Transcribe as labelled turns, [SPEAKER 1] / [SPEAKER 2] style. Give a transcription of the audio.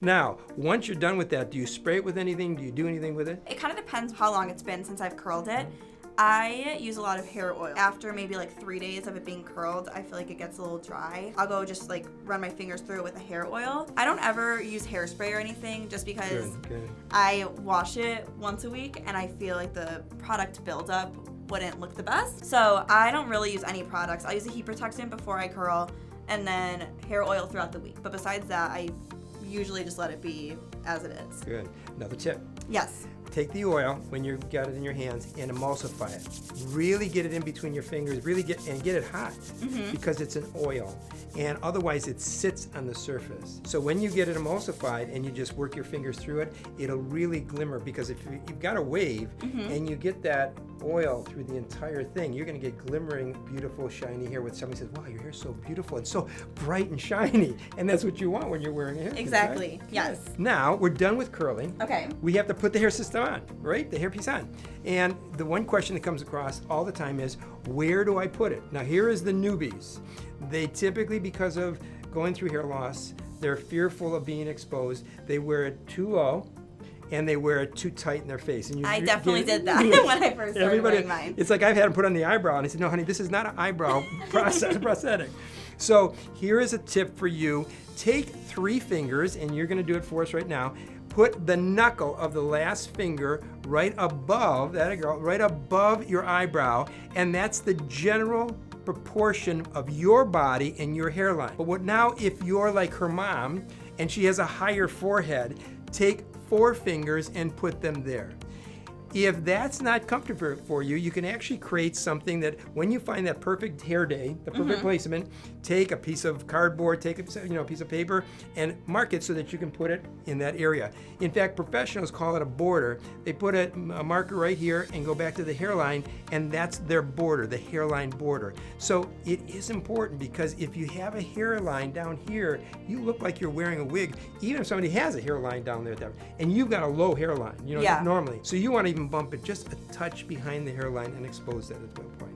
[SPEAKER 1] Now, once you're done with that, do you spray it with anything? Do you do anything with it?
[SPEAKER 2] It kind of depends how long it's been since I've curled it. I use a lot of hair oil. After maybe like 3 days of it being curled, I feel like it gets a little dry. I'll go just like run my fingers through it with a hair oil. I don't ever use hairspray or anything just because
[SPEAKER 1] Good.
[SPEAKER 2] I wash it once a week and I feel like the product buildup wouldn't look the best. So I don't really use any products. I use a heat protectant before I curl and then hair oil throughout the week. But besides that, I usually just let it be as it is.
[SPEAKER 1] Good. Another tip.
[SPEAKER 2] Yes.
[SPEAKER 1] Take the oil when you've got it in your hands and emulsify it. Really get it in between your fingers. Really get it hot because it's an oil, and otherwise it sits on the surface. So when you get it emulsified and you just work your fingers through it, it'll really glimmer, because if you've got a wave and you get that oil through the entire thing, you're going to get glimmering, beautiful, shiny hair. When somebody says, "Wow, your hair's so beautiful and so bright and shiny," and that's what you want when you're wearing a hairpiece.
[SPEAKER 2] Exactly.
[SPEAKER 1] Right?
[SPEAKER 2] Yes.
[SPEAKER 1] Now we're done with curling.
[SPEAKER 2] Okay.
[SPEAKER 1] We have to put the hair system on, right? The hairpiece on. And the one question that comes across all the time is, where do I put it? Now here is the newbies. They typically, because of going through hair loss, they're fearful of being exposed. They wear it too low, and they wear it too tight in their face. And
[SPEAKER 2] I definitely did that when I first started wearing mine.
[SPEAKER 1] It's like I've had them put on the eyebrow, and I said, "No, honey, this is not an eyebrow prosthetic." So here is a tip for you. Take 3 fingers, and you're going to do it for us right now. Put the knuckle of the last finger right above, right above your eyebrow, and that's the general proportion of your body and your hairline. But now, if you're like her mom and she has a higher forehead, take 4 fingers and put them there. If that's not comfortable for you, you can actually create something that when you find that perfect hair day, the perfect placement, take a piece of cardboard, take a piece of paper, and mark it so that you can put it in that area. In fact, professionals call it a border. They put a marker right here and go back to the hairline, and that's their border, the hairline border. So it is important, because if you have a hairline down here, you look like you're wearing a wig, even if somebody has a hairline down there, and you've got a low hairline, normally. So you want to even bump it just a touch behind the hairline and expose that at that point.